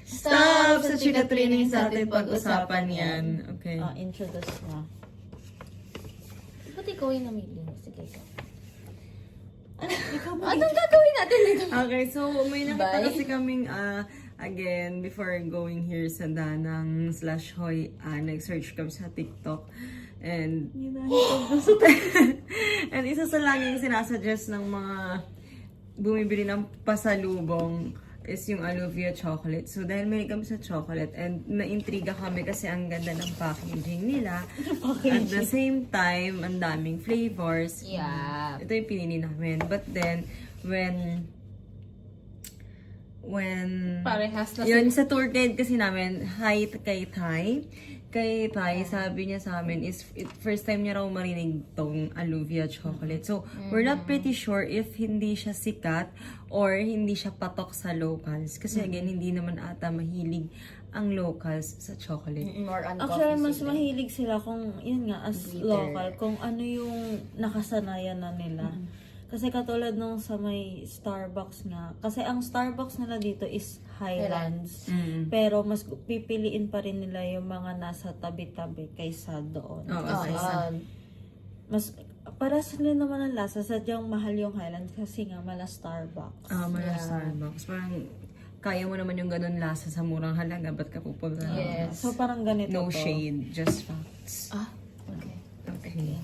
Stop sa chika training sa atin pag-usapan yan. Okay. Introduce na. Ba't ikaw yung namili? Sige, ikaw. Ikaw ba? Anong gagawin natin dito? Okay, so may nakita Bye. kasi kaming, again, before going here sa Danang/Hoy, nag-search kami sa TikTok. And, and isa sa laging sinasuggest ng mga bumibili ng pasalubong is yung Aluvia chocolate. So, dahil may kami sa chocolate and naintriga kami kasi ang ganda ng packaging nila. At the same time, ang daming flavors. Yeah. Ito yung pinili namin. But then, when Parehas na yun, sa tour guide kasi namin, hi kay Thay, sabi niya sa amin is first time niya raw marinig tong Aluvia chocolate. So, we're not pretty sure if hindi siya sikat or hindi siya patok sa locals. Kasi again, hindi naman ata mahilig ang locals sa chocolate. More on Actually, coffee mas sila. mahilig sila kung, yun nga, as Bitter. local, kung ano yung nakasanayan na nila. Kasi katulad nung sa may Starbucks nga, kasi ang Starbucks nila dito is Highlands. Pero mas pipiliin pa rin nila yung mga nasa tabi-tabi kaysa doon. Oo, Kasi mas, para sila naman ang lasa, sadyang mahal yung Highlands kasi nga mala Starbucks. Mga Starbucks. Parang, kaya mo naman yung ganun lasa sa murang halaga. Ba't ka pupunta? Yes. So parang ganito No to. shade, just facts. Okay. Okay.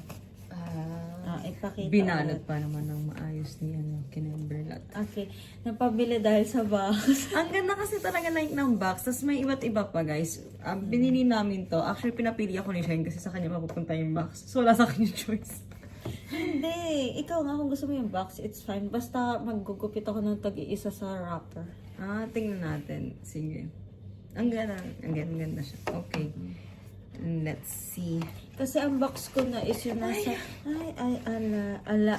Ipakita Binalot pa naman ng maayos ni Kinemberlat. Okay. Napabili dahil sa box. Ang ganda kasi talaga ng box. Tapos may iba't iba pa, guys. Binili namin to. Actually, pinapili ako ni Shine kasi sa kanya mapupunta yung box. So, wala sa akin yung choice. Hindi. Ikaw nga kung gusto mo yung box, it's fine. Basta maggugupit ako ng tag-iisa sa wrapper. Tingnan natin. Sige. Ang ganda. Ang ganda siya. Okay. Let's see. Kasi ang box ko na is yung nasa... ala.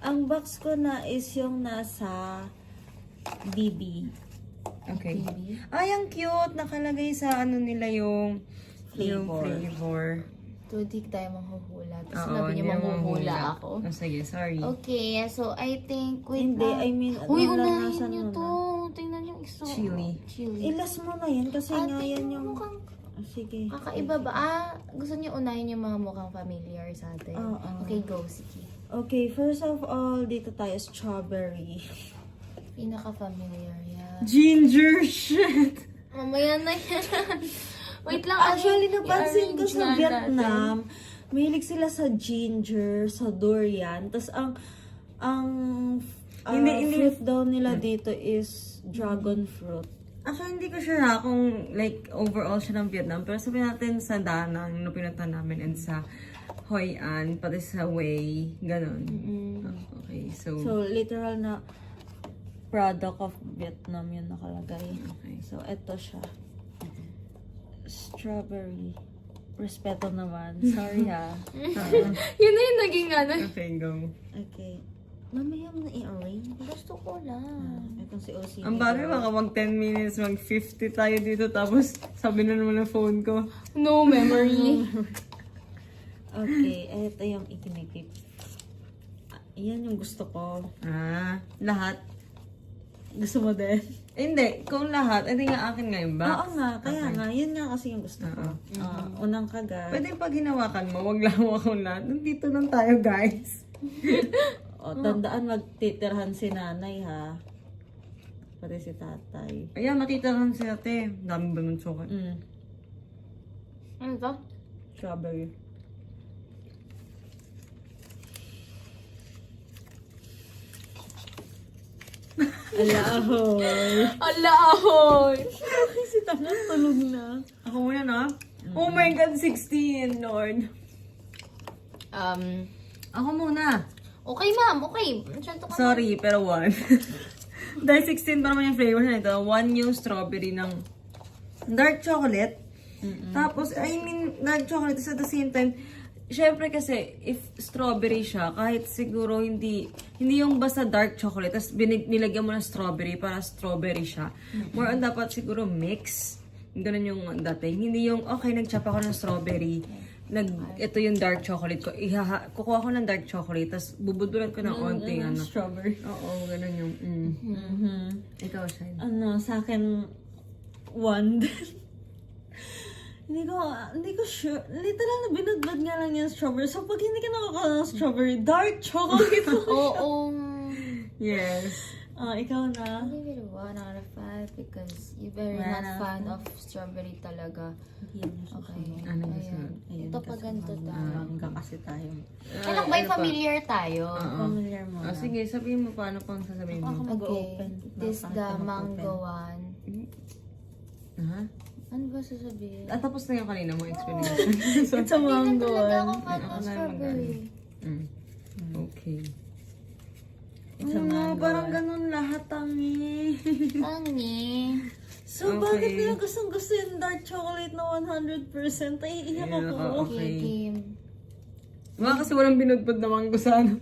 Ang box ko na is yung nasa BB. Okay. Ay, ang cute. Nakalagay sa ano nila yung flavor. Tudik tayo manghuhula. Tapos Oo, sinabi niya hindi manghuhula manghuhula. ako. Sige, sorry. Okay, so I think, wait Hindi, lang. I mean, Uy, nalalasan unahin niyo mo to. na. Tingnan niyo iso. Chili. Ilas mo na yan kasi nga yan yung... mukhang Sige. kakaiba ba? Gusto niyo unahin yung mga mukhang familiar sa atin. Oo. Okay, go, sige. Okay, first of all, dito tayo strawberry. Pinaka-familiar yan. Ginger shit! Mamaya na yan. Wait lang. Actually, napansin ko i-arrange sa nga Vietnam, mahilig sila sa ginger, sa durian. Tapos ang Hindi. fruit daw nila dito is dragon fruit. Actually, hindi ko sure kung like overall siya ng Vietnam. Pero sabihin natin sa Danang, no pinunta namin, and sa Hoi An, pati sa Way, ganun. Okay, so Literal na product of Vietnam yun nakalagay. Okay. So, eto siya. Strawberry. Respeto naman. Sorry ha. Yun na yung naging ano. Okay, go. Okay. Mamaya mo na i-arrange. Gusto ko lang. Itong si OCD. Ang bagay, baka mag 10 minutes, mag 50 tayo dito, tapos sabi na naman ng phone ko. No memory. Okay, eto yung ikinikip. Yan yung gusto ko. Lahat? Gusto mo din? Hindi, kung lahat, edi nga akin nga yung box. Oo nga, kaya nga. Yun nga kasi yung gusto ko. Unang kagat. Pwede pag hinawakan mo, wag lang ako lahat. Nandito lang tayo, guys. Tandaan magtitirhan si nanay ha. Pati si tatay. Ayan, makita lang si ate. Dami ba ng sukat? Ano to? Strawberry. Alahoy. Ala, ahoy! Si Tangan tulog na. Ako muna, no? Oh my God, 16, Lord. Ako muna. Okay, ma'am. Okay. Masyado ka. Sorry, pero 1. Dahil 16 pa naman yung flavor na ito. 1 yung strawberry ng dark chocolate. Tapos, I mean, dark chocolate is at the same time, syempre kasi, if strawberry siya, kahit siguro hindi yung basta dark chocolate, tapos nilagyan mo ng strawberry para strawberry siya. More on dapat siguro mix. Ganun yung dating. Hindi yung, okay, nag-chop ako ng strawberry. ito yung dark chocolate ko. Kukuha ko ng dark chocolate, tapos bubudulan ko ng onting Strawberry. Oo, ganun yung, Ikaw, Shine. Sa akin, 1 din. Hindi ko sure. Literal na binudbad nga lang yung strawberry. So, pag hindi ka nakakakuha ng strawberry, dark chocolate. Oo. Yes. Ikaw na. I give it a 1 out of 5 because you're very One not out fan of strawberry talaga. Okay. Ano gusto mo? Ayan. Ito pa ganito tayo. Maraming ka kasi tayo. Ano ba yung familiar tayo? Familiar mo na. Sige, sabihin mo paano pang sasabihin Ako mo. mag-open. This the mango one. Ha? Ano ba sasabihin? Tapos na yung kanina mo explanation. It's a mango. Hindi na talaga ako fan Ako ng na strawberry. Okay. It's a Oo nga, mango. parang ganun lahat, tangi. Tangi. So, Okay. bakit nila gustong gusto yung dark chocolate na 100%? Ay, iiyak Yeah, ako. okay. Kim. Mga kasi walang binudbud na manggo sa ano.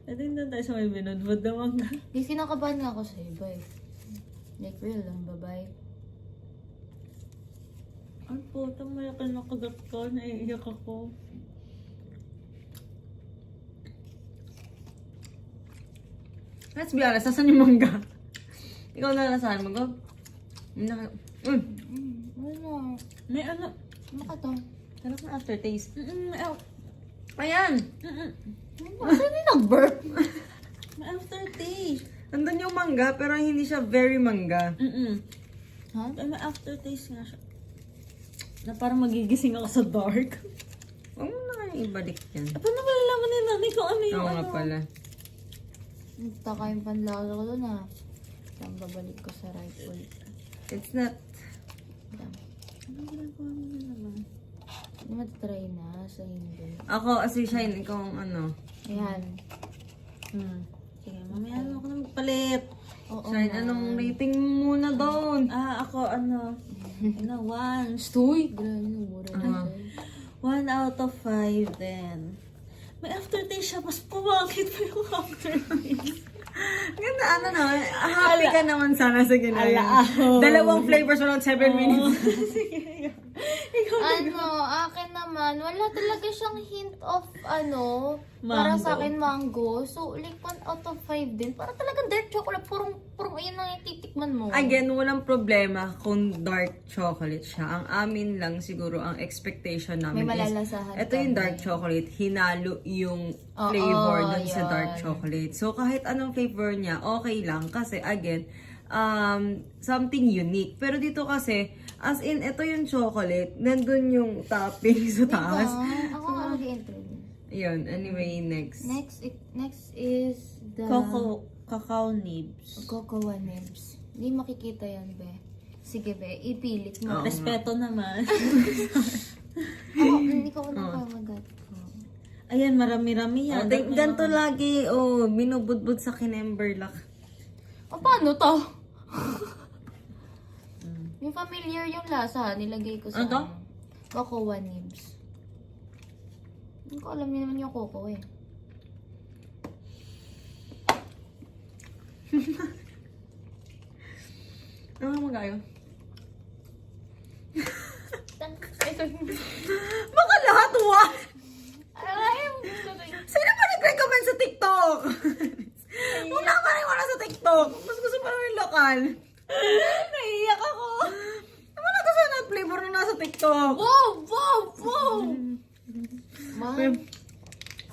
Ito hindi tayo sa may binudbud naman. Di kinakabahan nga ako sa iba eh. Like real lang, bye-bye. Ang puta, malaki na kagat ko. Naiiyak ako. Let's be honest, nasan yung mangga? Ikaw na nasahan mo, Gob? Ano? May ano? Ano ka to? Sarap na aftertaste. May Ayan! Bakit hindi nag-burp? aftertaste. Nandun yung mangga, pero hindi siya very mangga. Ha? May aftertaste nga siya. Na parang magigising ako sa dark. Huwag mo na kayong ibalik yan. Paano malalaman ni nanay kung ano yung Oo nga ano? pala. Nagtaka yung panlasa ko doon ah. Saan babalik ko sa right ulit. It's not... Ano ginagawa mo na naman? Matry na sa hindi. Ako, si Shine, ikaw ang ano. Ayan. Sige, mamaya ako na magpalit. Oo Shine, na. anong rating mo muna doon? Ako ano? 1. Stoy! Grabe yung mura na. 1 out of 5 then. May aftertaste siya, mas pumangit pa yung aftertaste. Ganda, ano na, happy ka naman sana sa ginawa. Ala, Dalawang flavors, around 7 minutes. Sige. Ano, akin naman, wala talaga siyang hint of ano, para Mango. sa akin mango. So, like 1 out of 5 din. Para talagang dark chocolate, purong ayun na yung titikman mo. Again, walang problema kung dark chocolate siya. Ang amin lang siguro, ang expectation namin May malalasahan ito yung kami. dark chocolate, hinalo yung Oo, flavor dun sa yun. dark chocolate. So, kahit anong flavor niya, okay lang. Kasi, again, something unique. Pero dito kasi, as in, ito yung chocolate, nandun yung topping sa taas. Ako nga mag-introduce. Yun, anyway, next. Next is the Cacao nibs. Cocoa nibs. Hindi makikita yan, be. Sige, be. Ipilit mo. Oo. Respeto naman. Ako, hindi ko nakamagat ko. Ayan, marami-rami yan. Ganito lagi, binubudbud sa kinemberlock. O, paano to? Yung familiar yung lasa, nilagay ko sa Ano to? Cocoa nibs. Hindi ko alam niyo naman yung cocoa eh. Ano nga magayo? Ito Baka lahat, what? ay, yung gusto ko yun. Sino ba nag-recommend sa TikTok? Wala pa rin wala sa TikTok. Mas gusto pa naman yung lokal. Naiiyak ako. Naman na kasi na flavor na nasa TikTok. Wow! Wow! Wow! Man.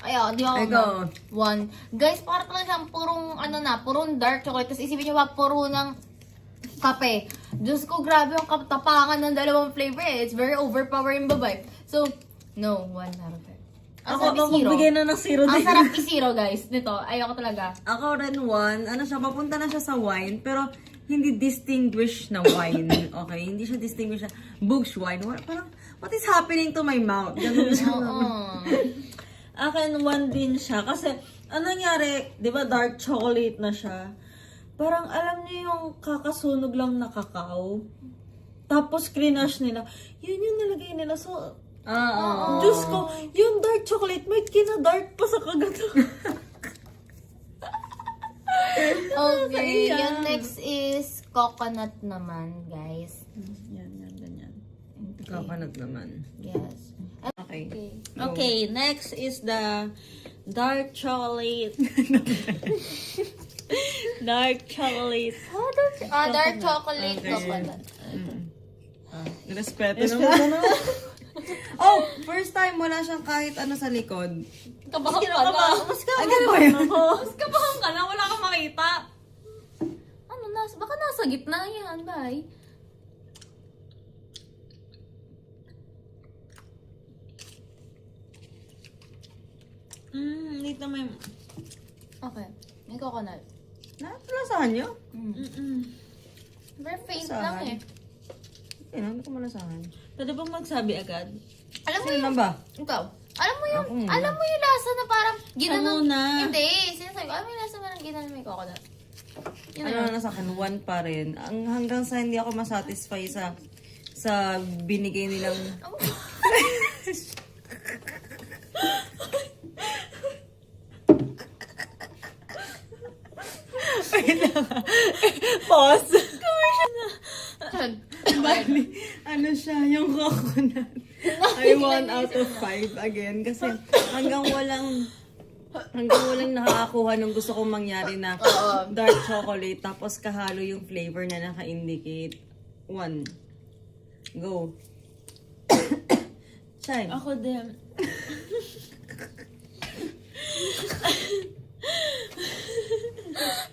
Ayaw, di ako Ikaw. One. Guys, para talaga siyang purong dark chocolate. Tapos isipin nyo ba, puro ng kape. Diyos ko, grabe yung tapangan ng dalawang flavor eh. It's very overpowering babay. So, no, 1 out of 5. Ang Ako sarap ba i-zero. magbigay na ng 0 Ang din? sarap i-zero, guys. Nito, ayoko talaga. Ako rin 1. Ano siya, papunta na siya sa wine. Pero hindi distinguished na wine. Okay? Hindi siya distinguished na Bugs wine. Parang, what is happening to my mouth? Ganun siya. Oo. Akin, 1 din siya. Kasi, ano nangyari, di ba dark chocolate na siya? Parang alam niyo yung kakasunog lang na kakao. Tapos, crinash nila. Yun yung nilagay nila. So, Diyos ko, yung dark chocolate, may kina-dark pa sa kagat. Okay, Sayang. yung next is coconut naman, guys. Yan, ganyan. Coconut naman. Yes. Okay. Okay. Okay, next is the dark chocolate. Dark chocolate. Dark chocolate Okay. coconut. Respeto naman. Oh, first time wala siyang kahit ano sa likod. Kabahan ka na. Mas Ay, ganun ba yun? Mas kabahan ka na. Wala kang makita. Ano, baka nasa gitna yan, bay. Dito may... Okay. May coconut. Nalasahan niyo? Very faint Saan? lang eh. Hindi ko malasahan. Pwede bang magsabi agad? Alam mo Sino yung... na ba? Ikaw. Alam mo yung... Ako muna. Alam mo yung lasa na parang ginanong... muna. Hindi. Sinasabi ko, alam mo yung lasa parang ginanong may coconut. Yun Ano na sa akin, 1 pa rin. Hanggang sa hindi ako masatisfy sa binigay nilang... Pause. Bali, ano siya, yung coconut. Ay, 1 out of 5 again. Kasi hanggang walang nakakakuha ng gusto kong mangyari na dark chocolate tapos kahalo yung flavor na naka-indicate. 1. Go. Chime. Ako din.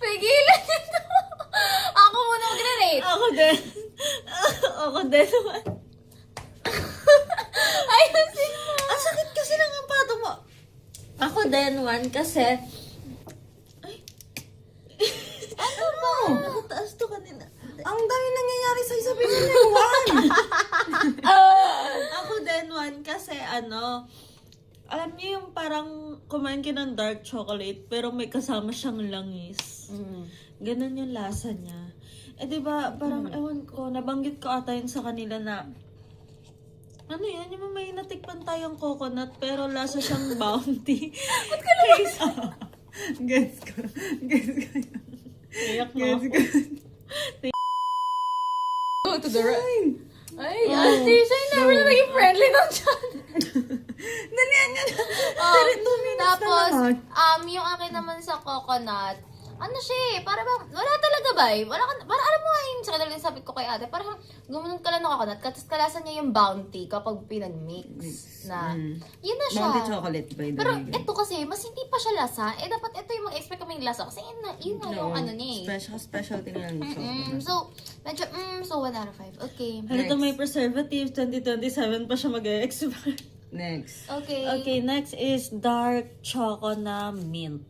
Pigilan nito. Ako muna mag-rate. Ako din. Ako din naman. Ayusin mo. Ang sakit kasi ng ampato mo. Ako din, 1 kasi... Ay. Ano ba? Nakataas to kanina. Ang dami nangyayari sa sabihin nila yung 1. Ako din, 1 kasi ano... Alam niyo yung parang kumain ka ng dark chocolate pero may kasama siyang langis. Ganun yung lasa niya. Eh diba, parang ewan ko, nabanggit ko ata yun sa kanila na ano yan, yung may natikpan tayong coconut pero lasa siyang bounty. Ba't ka naman? Gets ko. Iyak mo Gets ako. ko. Go to the right. Ay, ate, siya yung never na naging friendly ng chan. Dalian niya na. Tapos, naman. yung akin naman sa coconut, ano siya eh, para bang, wala talaga ba eh? Wala ka, para alam mo nga yung sa kadalagang sabi ko kay ate, parang gumunod ka lang ng coconut, tapos kalasan niya yung bounty kapag pinag-mix na, yun na siya. Bounty chocolate by the Pero way. ito kasi, mas hindi pa siya lasa. Eh, dapat ito yung mag-expect kaming lasa. Kasi yun na yung ano niya eh. Specialty nila ng chocolate. So, medyo, so 1 out of 5. Okay. Halito may preservatives, 2027 pa siya mag-expire. Next. Okay. Okay, next is dark choco na mint.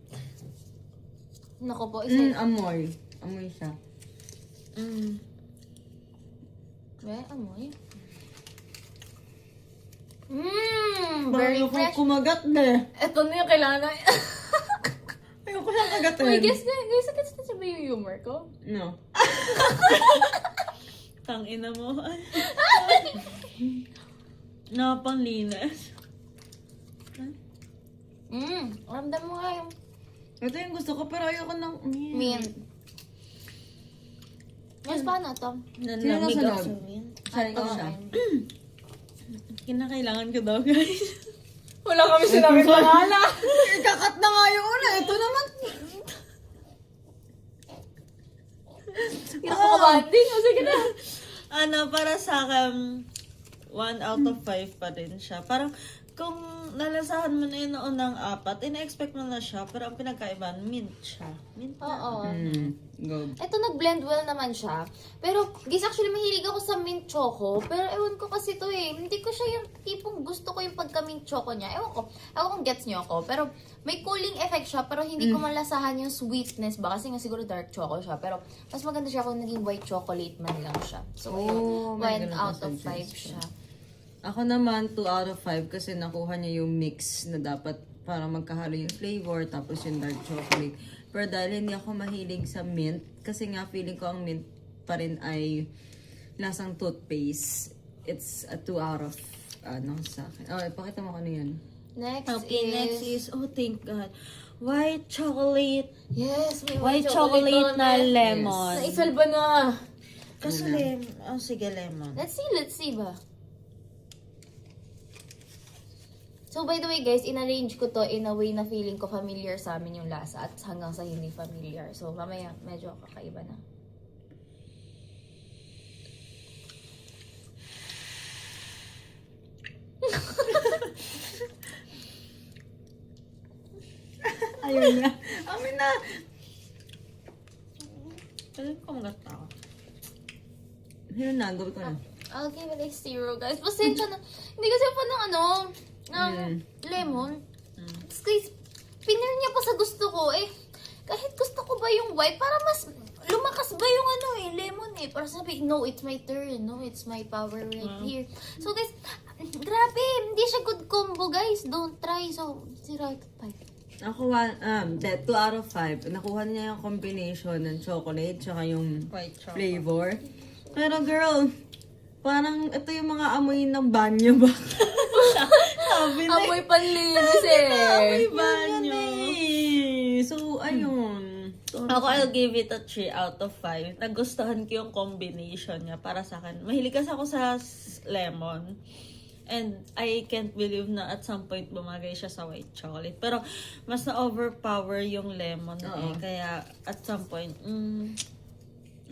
Nako po, isa. Amoy. Amoy siya. Amoy. Very Very fresh. kumagat na. Ito na yung kailangan. Ayoko siyang kagatin. Uy, guess na siya ba yung humor ko? No. Tangina mo. Napanglinas. Ramdam mo nga yung Ito yung gusto ko pero ayoko ng... mint. Mas paano to? Nanlamig Sino ako nasa sa mint. Sayang siya. Kinakailangan ko daw, guys. Wala kami sinabi pangalan. Kakat na nga yung una. Ito naman. Nakakabanding. O sige na. Ano, para sa akin, 1 out of 5 pa rin siya. Parang, kung nalasahan mo na yun noong unang 4, ina-expect mo na siya, pero ang pinagkaiba, mint siya. Mint na. Oo. Go. Ito nag-blend well naman siya. Pero, guys, actually mahilig ako sa mint choco. Pero ewan ko kasi to eh. Hindi ko siya yung tipong gusto ko yung pagka-mint choco niya. Ewan ko kung gets niyo ako. Pero, may cooling effect siya. Pero hindi ko malasahan yung sweetness ba. Kasi nga siguro dark choco siya. Pero, mas maganda siya kung naging white chocolate man lang siya. So, ayun. may 1 ganun out ka of 5 suggestion. siya. Ako naman, 2 out of 5 kasi nakuha niya yung mix na dapat para magkahalo yung flavor tapos yung dark chocolate. Pero dahil hindi ako mahilig sa mint, kasi nga feeling ko ang mint pa rin ay lasang toothpaste. It's a 2 out of, sa akin. Oh, ipakita mo kung ano yan. Next Okay, is... next is, oh thank God, white chocolate. Yes, may White chocolate na lemon. Naisalba na. Kaso sige, lemon. Let's see ba? So, by the way, guys, in-arrange ko to in a way na feeling ko familiar sa amin yung lasa at hanggang sa hindi familiar. So, mamaya, medyo kakaiba na. Ayun na. Amin na. Alam ko maganda ako. Ayun na, gawin ko na. I'll give it a 0, guys. Pasensya na. Hindi kasi pa ng lemon. Tapos guys, pinil niya pa sa gusto ko eh. Kahit gusto ko ba yung white, para mas lumakas ba yung lemon eh. Para sabi, no, it's my turn. No, it's my power right here. So guys, grabe. Hindi siya good combo, guys. Don't try. So, 0 out of 5. Ako, 2 out of 5. Nakuha niya yung combination ng chocolate tsaka yung White chocolate. flavor. Pero girl, parang ito yung mga amoy ng banyo ba? Sabi na Amoy panlinis eh. amoy banyo. So, ayun. Ako, I'll give it a 3 out of 5. Nagustuhan ko yung combination niya para sa akin. Mahilig kasi ako sa lemon. And I can't believe na at some point bumagay siya sa white chocolate. Pero mas na-overpower yung lemon eh. Kaya at some point,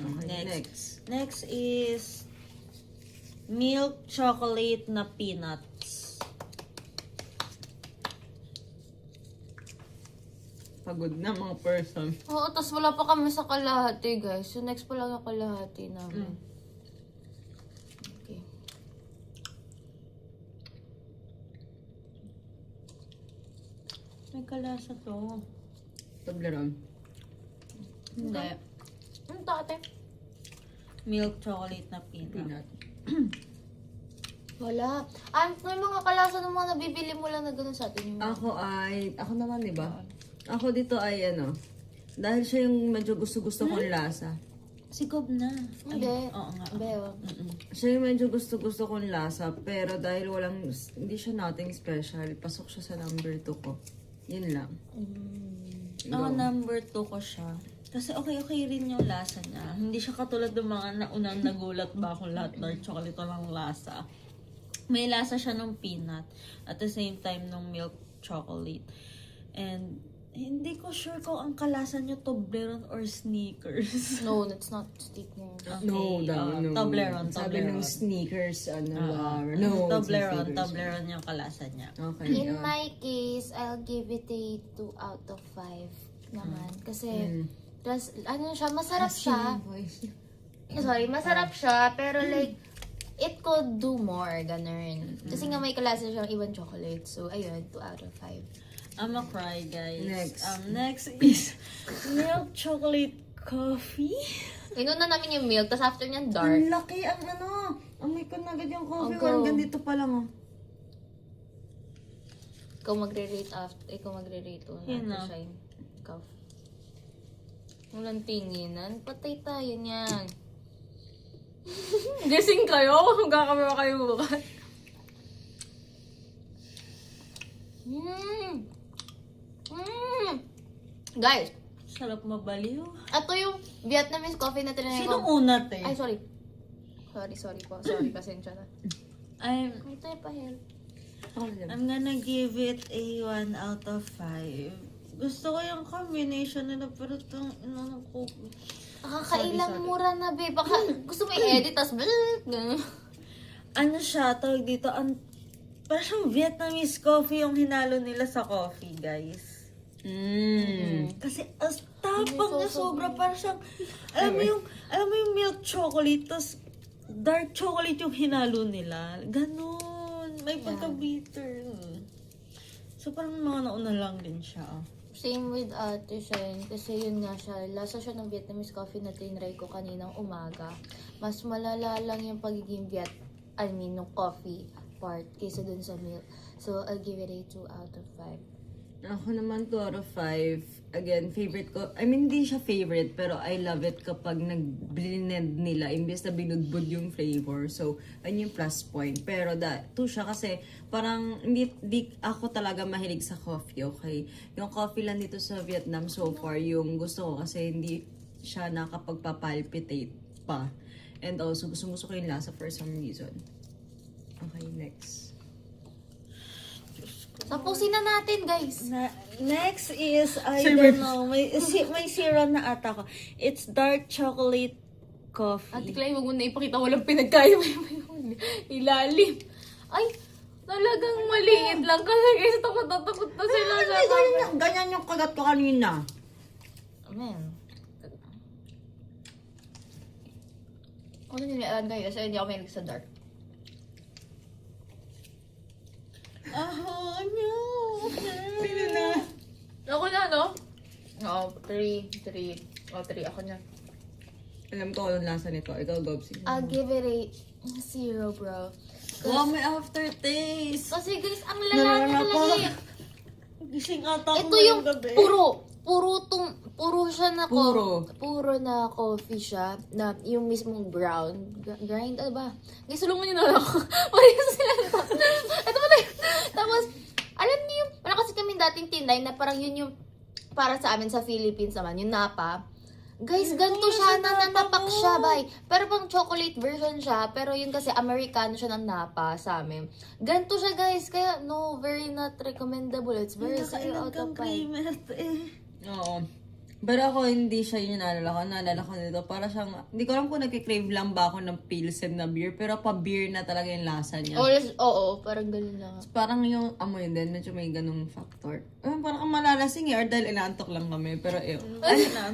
Okay, next. Next is milk chocolate na peanuts. Pagod na mga person. Oo, tapos wala pa kami sa kalahati, guys. So, next pa lang yung kalahati namin. Okay. May kalasa to. Toblerone. Hindi. Ang tate. Milk chocolate na peanut. Peanut. Wala. May mga kalasa ng mga nabibili mo lang na gano'n sa atin. Yung mga... Ako naman, di ba? Ako dito ay dahil siya yung medyo gusto-gusto kong lasa. Si Gob na. Hindi. Oo nga. Hindi, oh. Siya yung medyo gusto-gusto kong lasa, pero dahil hindi siya nothing special, pasok siya sa number 2 ko. Yun lang. Ako number 2 ko siya. Kasi okay rin yung lasa niya. Hindi siya katulad ng mga naunang nagulat ba kung lahat ng chocolate lang lasa. May lasa siya ng peanut at the same time ng milk chocolate. And hindi ko sure kung ang kalasa niyo Toblerone or Snickers. No, that's not sticker. No. Toblerone. Sabi ng sneakers, no. Toblerone yung kalasa niya. Okay. In my case, I'll give it a 2 out of 5 naman. Kasi, masarap siya. Masarap siya, pero like, it could do more, ganun. Kasi nga may kalasa siyang ibang chocolate. So, ayun, 2 out of 5. I'ma cry, guys. Next. Next is milk chocolate coffee. Inuna namin yung milk, tapos after niyan, dark. Ang laki ang amoy ko na agad yung coffee. Go. Hanggang dito pa lang, Ikaw magre-rate after, Yun na. shine. Ikaw. Walang tinginan. Patay tayo niyan. Guessing kayo? Magkakamera kayo bukas. Guys, Sarap mabaliw. ito yung Vietnamese coffee na tinanay Sino ko. una, te? Ay, sorry. Sorry po. Sorry, pasensya na. Ito yung pahel. I'm gonna give it a 1 out of 5. Gusto ko yung combination nila, pero itong ng coffee. Nakakailang mura na, babe. Baka gusto mo i-edit, tas Ano siya, tawag dito, parang siyang Vietnamese coffee yung hinalo nila sa coffee, guys. Kasi as tapang na sobra, parang siyang, alam mo yung milk chocolate, tas dark chocolate yung hinalo nila. Ganon. May pagka-bitter. So parang mga nauna lang din siya. Same with Ate Shine. Kasi yun nga siya. Lasa siya ng Vietnamese coffee na tinry ko kaninang umaga. Mas malala lang yung pagiging ng coffee part kaysa dun sa milk. So, I'll give it a 2 out of 5. Ako naman 2 out of 5. Again, favorite ko. I mean, hindi siya favorite, pero I love it kapag nag-blend nila imbes na binudbud yung flavor. So, ayun yung plus point. Pero 2 siya kasi parang hindi ako talaga mahilig sa coffee, okay? Yung coffee lang dito sa Vietnam so far, yung gusto ko kasi hindi siya nakapagpapalpitate pa. And also, gusto ko yung lasa for some reason. Okay, next. Diyos ko. Tapusin na natin, guys. Next is, I Same. don't know, may zero na ata ko. It's dark chocolate coffee. Ate Clay, huwag mo na ipakita. Walang pinagkaya mo yung ilalim. Ay, talagang maliit lang. Kasi guys, takot na sila sa Ganyan yung kagat ko kanina. Amen. Ano nyo niya guys? Kasi hindi ako mahilig sa dark. No. Sino na? Ako na, no? Oo, 3. O, 3. Ako na. Alam ko anong lasa nito. Ikaw, Gobsy. I'll give it a 0, bro. Wow, may aftertaste. Kasi guys, ang lala niya talaga. Gising ata ako Ito yung ngayong gabi. puro siya na Puro. na coffee siya na yung mismong brown grind, ano ba? Guys, sulungan niyo na ako. Parehas sila. Ito pala. Tapos, alam niyo yung, wala kasi kami dating tinday na parang yun yung para sa amin sa Philippines naman, yung napa. Guys, ganito siya, nananapak siya, bay. Pero pang chocolate version siya, pero yun kasi Americano siya ng napa sa amin. Ganito siya, guys, kaya no, very not recommendable. It's very 0 out of 5. Oo. Pero ako, hindi siya yun yung naalala ko. Naalala ko nito. Para siyang, hindi ko alam kung nagkikrave lang ba ako ng Pilsen na beer. Pero pa-beer na talaga yung lasa niya. Oo, parang ganun lang. Parang yung amoy din, medyo may ganung factor. Parang kang malalasing or dahil inaantok lang kami. Pero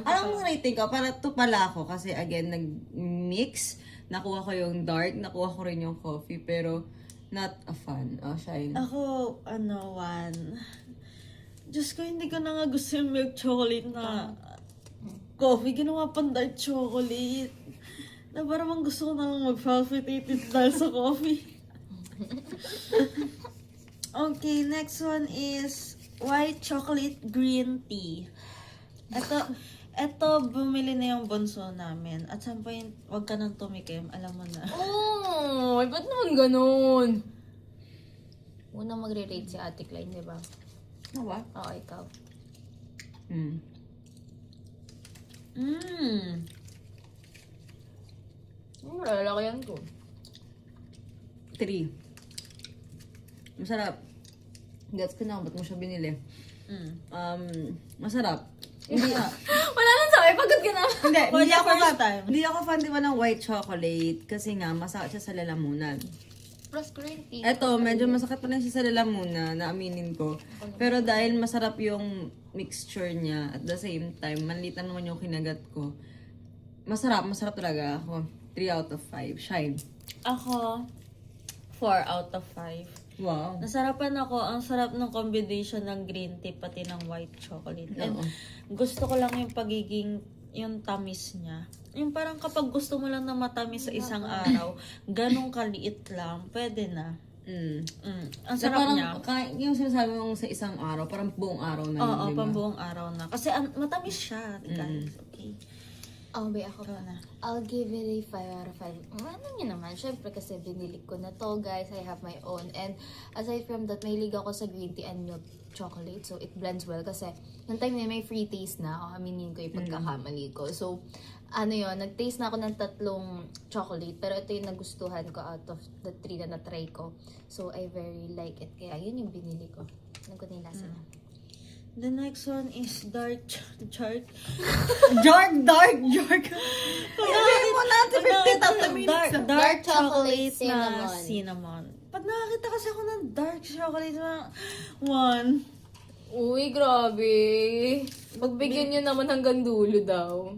anong rating ko? Para to pala ako. Kasi again, nag-mix. Nakuha ko yung dark. Nakuha ko rin yung coffee. Pero not a fan. Shine. Ako, 1. Diyos ko, hindi ko na nga gusto yung milk chocolate na coffee. Ginawa pang dark chocolate. Na parang gusto ko na lang mag-palpitated dahil sa coffee. Okay, next one is white chocolate green tea. Ito, bumili na yung bunso namin. At some point, wag ka nang tumikim. Alam mo na. Oh, ba't naman ganun? Unang magre-rate si Ate Klein, di ba? Ano ba? Oo, ikaw. Lalaki ko. 3. Masarap. Gets ko na, ba't mo siya binili? Masarap. Hindi Wala nang sabi, pagod ka na. hindi ako first time. Hindi ako fan di ba ng white chocolate kasi nga masakit siya sa lalamunan. Plus green tea. Eto, medyo masakit pa rin siya sa lalamunan, naaminin ko. Pero dahil masarap yung mixture niya, at the same time, manlitan naman yung kinagat ko. Masarap talaga ako. 3 out of 5. Shine. Ako, 4 out of 5. Wow. Nasarapan ako. Ang sarap ng combination ng green tea pati ng white chocolate. And Oo. gusto ko lang yung pagiging, yung tamis niya. Yung parang kapag gusto mo lang na matamis sa isang araw, ganong kaliit lang, pwede na. Ang sarap parang, niya. Yung sinasabi mong sa isang araw, parang buong araw na yun, Oo, di ba? pambuong araw na. Kasi matamis siya, guys. Okay. Ako Ikaw pa. na. I'll give it a 5 out of 5. Ano nyo naman? Syempre kasi binili ko na to, guys. I have my own. And aside from that, mahilig ako sa green tea and milk chocolate. So, it blends well. Kasi, nung time na may free taste na ako. Aminin ko yung pagkakamali ko. So, nag-taste na ako ng 3 chocolate. Pero ito yung nagustuhan ko out of the 3 na na-try ko. So, I very like it. Kaya, yun yung binili ko. Nagko na yung lasa na. The next one is dark. Dark. Sabihin mo natin 50 minutes. Dark chocolate na cinnamon. cinnamon. Pag nakakita kasi ako ng dark chocolate na 1. Uy, grabe. Magbigyan nyo naman hanggang dulo daw.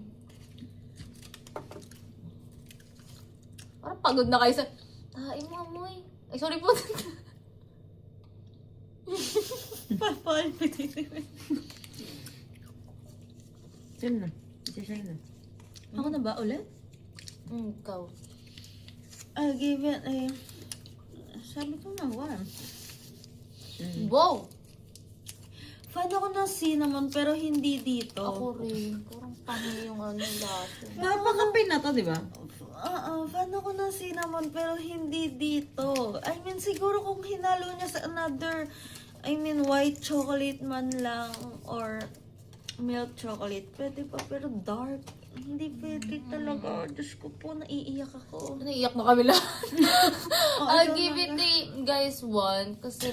Parang pagod na kayo sa... Tain mo, amoy. Ay, sorry po. Yan na. Shine na. Ako na ba ulit? Ikaw. I'll give it a... Sabi ko na 1. Wow! Fan ako ng cinnamon pero hindi dito. Ako rin. Parang pangil yung lasa. Napakape na to, di ba? Fan ako ng cinnamon pero hindi dito. I mean, siguro kung hinalo niya sa another, white chocolate man lang or milk chocolate, pwede pa. Pero dark, hindi pwede talaga. Diyos ko po, naiiyak ako. Naiiyak na kami lahat. I'll give it a, guys, 1. Kasi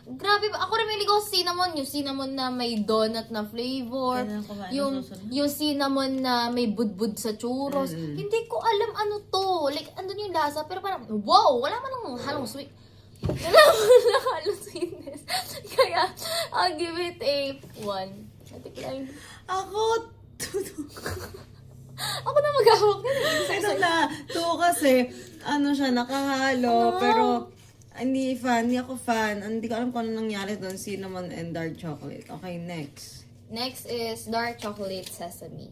Grabe ba? Ako rin may ligaw sa cinnamon. Yung cinnamon na may donut na flavor. Kailangan kumain ng Yung, susunod. yung cinnamon na may budbud sa churros. Hindi ko alam ano to. Like, andun yung lasa. Pero parang, wow! Wala man ng halong sweet. Wala man ng halong sweetness. Kaya, I'll give it a 1. Atik lang. Ako, Ako na maghahawak na. Ito na, 2 kasi, ano siya, nakahalo, pero hindi ako fan. Hindi ko alam kung ano nangyari doon, cinnamon and dark chocolate. Okay, next. Next is dark chocolate sesame.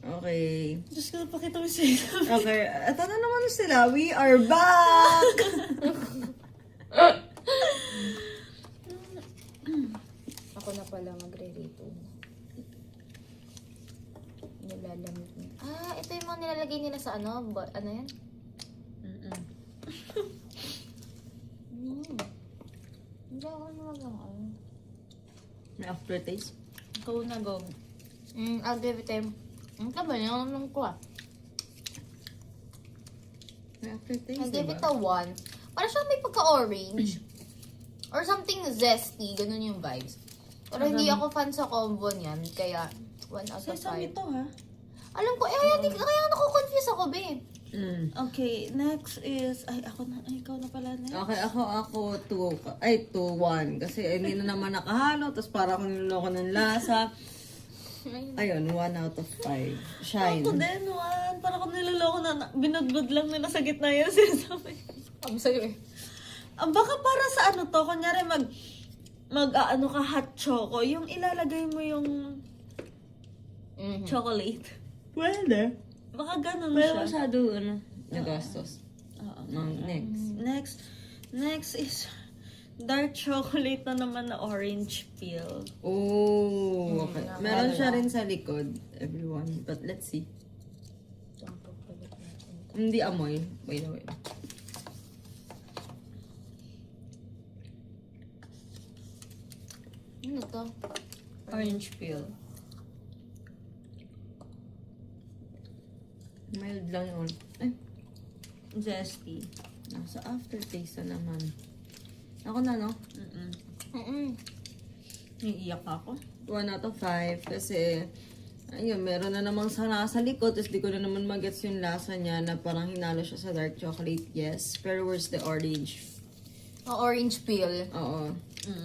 Okay. Diyos ko, pakita mo siya. Okay, ito na naman sila. We are back! Ako na pala magre-rito. Nilalamig niya. Ah, ito yung mga nilalagay nila sa ano? Ano yan? Hindi ako ano. May aftertaste. Ikaw na, go. I'll give it a... Ang taba niya, ang ko ah. May aftertaste, I'll give diba? it a 1. Para siya may pagka-orange. Or something zesty. Ganun yung vibes. Pero hindi ako fan sa combo niyan. Kaya, 1 out of 5. Sesame to, ha? Alam ko, kaya naku-confuse ako, babe. Okay, next is... Ay, ako na. Ay, ikaw na pala next. Okay, ako 2-1. Kasi hindi na naman nakahalo, tapos para akong niloloko ng lasa. Ayun, 1 out of 5. Shine. Ako din, 1. Para kung niloloko na, binudbud lang nila sa gitna yung sesame. Ang sa'yo eh. Baka para sa ano to, kunyari ano ka hot choco, yung ilalagay mo yung chocolate. Pwede. Baka ganun Pero siya. masyado, nagastos. Oo. Next. Next is dark chocolate na naman na orange peel. Oh, okay. Meron siya rin sa likod, everyone. But let's see. Hindi amoy. Wait. Ano to? Orange peel. Mild lang yun. Ay, Zesty. nasa aftertaste na naman. Ako na, no? Iiyak ako. 1 out of 5 kasi ayun, meron na namang sa nasa likod tapos di ko na naman magets yung lasa niya na parang hinalo siya sa dark chocolate, yes. Pero where's the orange? Orange peel. Oo.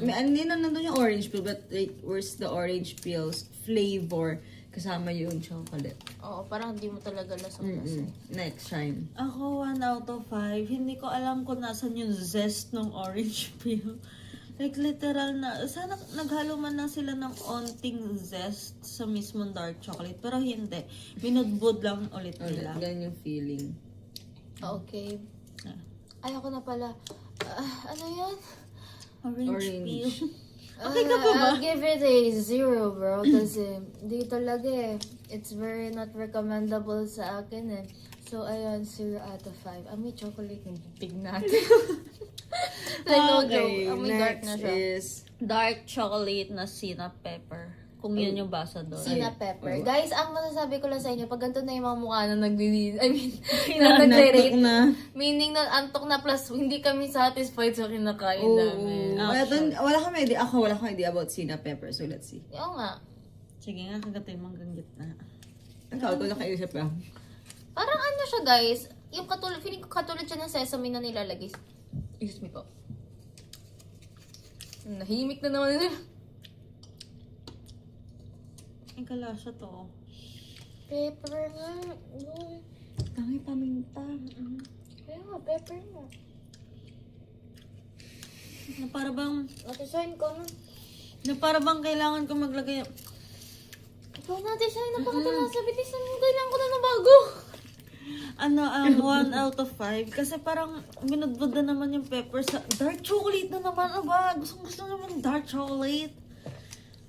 Hindi na nandun yung orange peel but like, where's the orange peel's flavor kasama yung chocolate? Oo, parang hindi mo talaga lasang lasa. Next, Shine. Ako, 1 out of 5. Hindi ko alam kung nasan yung zest ng orange peel. Like, literal na, sana naghalo man na sila ng onting zest sa mismong dark chocolate. Pero hindi. Binudbud lang ulit nila. Ganyan yung feeling. Okay. Ay, ako na pala. Ano yan? Orange Orange. peel. Okay ka pa ba? I'll give it a 0, bro. Kasi di talaga eh. It's very not recommendable sa akin eh. So, ayun, 0 out of 5. Amoy chocolate yung big natin. Like, no joke. Amoy dark na next siya. is Dark chocolate na sinap pepper. Kung yun yung basa doon. Sina pepper. Oh. Guys, ang masasabi ko lang sa inyo, pag ganito na yung mga mukha na na nagre-rate, na. meaning na antok na plus hindi kami satisfied sa kinakain namin. Wala kami idea. Ako, wala kang idea about Sina Pepper. So, let's see. Oo nga. Sige nga, kagatay mong hanggang gitna. Ikaw, ito nakaisip lang. Parang ano siya guys, yung katulad, feeling ko katulad siya ng sesame na nilalagay. Excuse me po. Nahimik na naman nila. Ang kalasa to. Pepper nga. Uy. Tangi paminta. Kaya nga, pepper nga. Na para bang, Natisign ko na. kailangan ko maglagay. Ikaw natisign na pakatala. Bilisan mo, kailangan ko na ng bago. 1 out of 5. Kasi parang binudbud na naman yung pepper sa dark chocolate na naman. Ano ba? Gusto naman dark chocolate.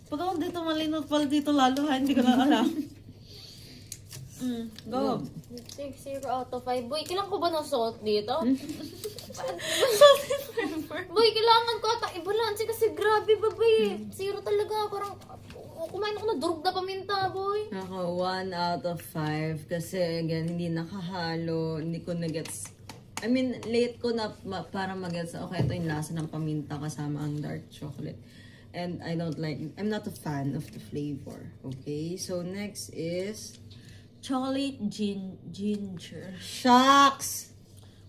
Pag ako dito malinot pala dito lalo ha, hindi ko na alam. Go. 0 out of 5. Boy, kailangan ko ba ng salt dito? Boy, kailangan ko ata i-balance kasi grabe ba ba eh. 0 talaga. Parang kumain ako na durog na paminta, boy. Ako, 1 out of 5. Kasi, again, hindi nakahalo. Hindi ko nagets I mean, late ko na para mag-gets na, okay, ito yung lasa ng paminta kasama ang dark chocolate. And I'm not a fan of the flavor. Okay, so next is Chocolate ginger. Shucks!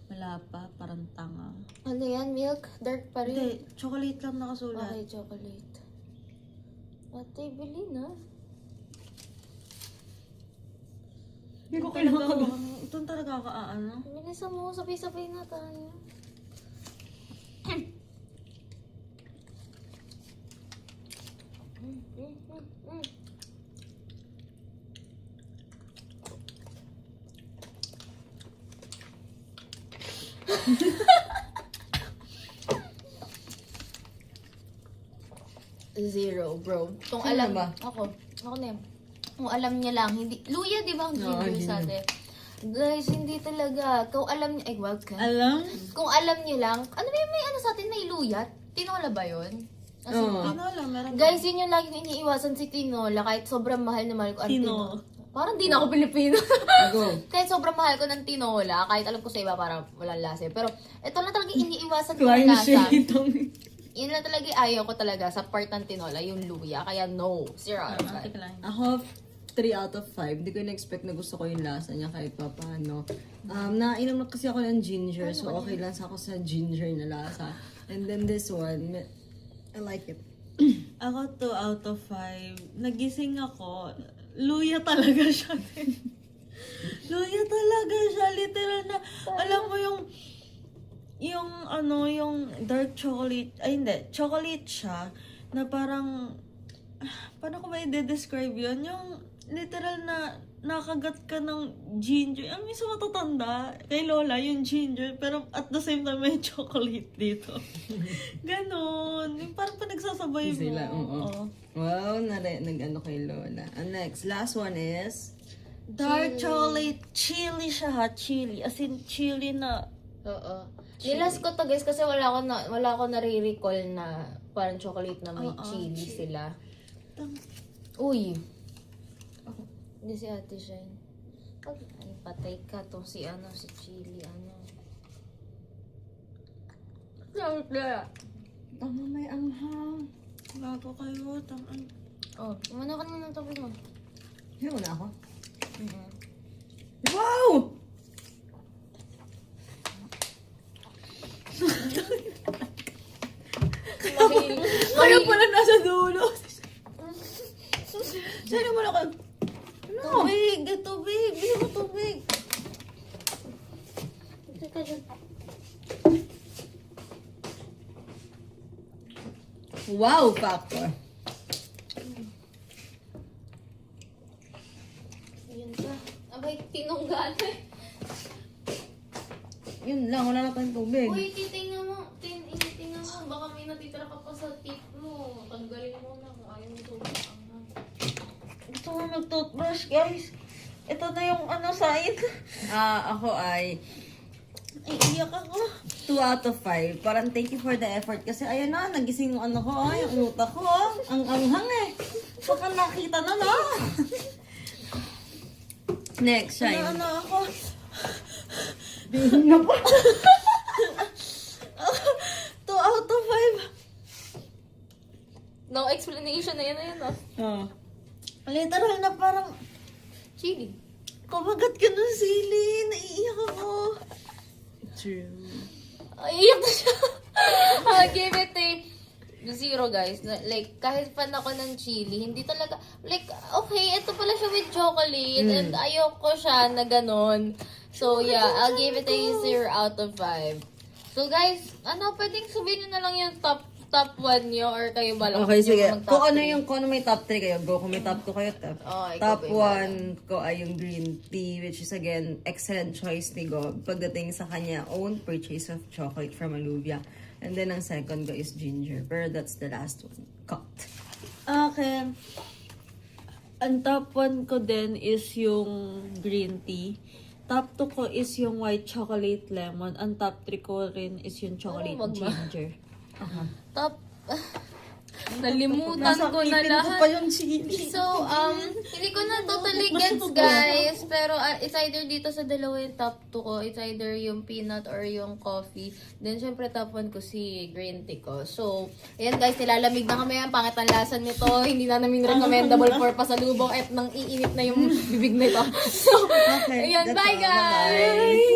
Wala pa, parang tanga. Ano yan? Milk? Dark pa rin? Hindi, chocolate lang nakasulat. Okay, chocolate. Ate, bili na. Hindi ko Ito talaga ako ano. Bilisan mo, sabay-sabay na tayo. Zero, bro. Kung Sino alam ba? Ako na yun. Kung alam niya lang, hindi, luya, di ba ang ginger sa atin? Guys, hindi talaga. Kung alam niya, ay, wag ka. Alam? Kung alam niyo lang, ano ba yung may ano sa atin, may luya? Tinola ba yun? As in, Oo. Tinola, meron. guys, yun yung laging iniiwasan si tinola kahit sobrang mahal na mahal ko ang Tino. Parang di na ako Pilipino. Go. Kahit sobrang mahal ko ng tinola, kahit alam ko sa iba parang walang lasa. Pero ito lang talaga yung iniiwasan ko ng Climb lasa. shade. Yun lang talaga yung ayaw ko talaga sa part ng tinola, yung luya. Kaya no, 0 out of 5. Ako, 3 out of 5. Hindi ko na-expect na gusto ko yung lasa niya kahit pa paano. Nainom na kasi ako ng ginger, so okay lang sa ako sa ginger na lasa. And then this one, I like it. Ako 2 out of 5. Nagising ako. Luya talaga siya. Luya talaga siya. Literal na, alam mo yung dark chocolate, ay hindi, chocolate siya, na parang, paano ko ba i-describe yun? Yung literal na nakagat ka ng ginger. Ang minsan matatanda kay Lola yung ginger, pero at the same time may chocolate dito. Ganon. Yung parang panagsasabay mo. Sila, oo. Oo. Wow, nag-ano kay Lola. And next, last one is, Dark chocolate, chili siya ha, chili. As in, chili na, Oo. Nilas ko to guys kasi wala ko nare-recall na parang chocolate na may chili sila. Uy. Hindi si Ate Shine. Ay, patay ka to si chili, tama may anghang. bago kayo, tangan. Oh, umano ka naman ng topic mo. Yan na ako. Wow! Kaya pala nasa dulo. Sino mo na ka? Tubig, tubig, bili mo tubig. Teka dyan. Wow factor. Yun pa. Abay, tinunggan eh. Yun lang, wala na tayong tubig. Uy, titingnan mo. Tingnan mo. Baka may natitira ka pa sa tip mo. Tanggalin mo na kung ayaw mo ito. Gusto ko mag-toothbrush, guys. Ito na yung sign. Ako ay Iiyak ako. 2 out of 5. Parang thank you for the effort. Kasi ayun na, nagising yung ano ko, yung utak ko. Ang anghang eh. Saka nakita na na. Next, Shine. Ano ako? Bihing na po. 2 out of 5. No explanation na yan ah. Oh. Literal na parang Chili. kumagat ka ng sili. Naiiyak ako. True. Ay, iyak na siya. I'll give it a 0 guys. Like, kahit fan ako ng chili, hindi talaga, like, okay, ito pala siya with chocolate and ayoko siya na ganon. So, yeah, I'll give it a 0 out of 5. So, guys, pwedeng sabihin nyo na lang yung top 1 nyo or kayo ba lang? Okay, sige. mag-top Kung ano may top 3 kayo, go. Kung may top 2 kayo, ikaw top ba, 1 ko ay yung green tea, which is again, excellent choice ni Gob pagdating sa kanya own purchase of chocolate from Aluvia. And then, ang second ko is ginger. Pero that's the last one. Cut. Okay. Ang top 1 ko din is yung green tea. Top 2 ko is yung white chocolate lemon. Ang top 3 ko rin is yung chocolate wag ba? ginger. Top, Nalimutan ko na Pipin ko lahat. pa yung chili. So, hindi ko na totally gets, guys. Pero it's either dito sa dalawa yung top 2 ko. It's either yung peanut or yung coffee. Then, syempre, top 1 ko si green tea ko. So, ayan guys, nilalamig na kami yan. Pangit ang lasa nito. Hindi na namin recommendable for pasalubong at nang iinit na yung bibig nito. So, Okay, ayan, that's bye all. Bye-bye. guys!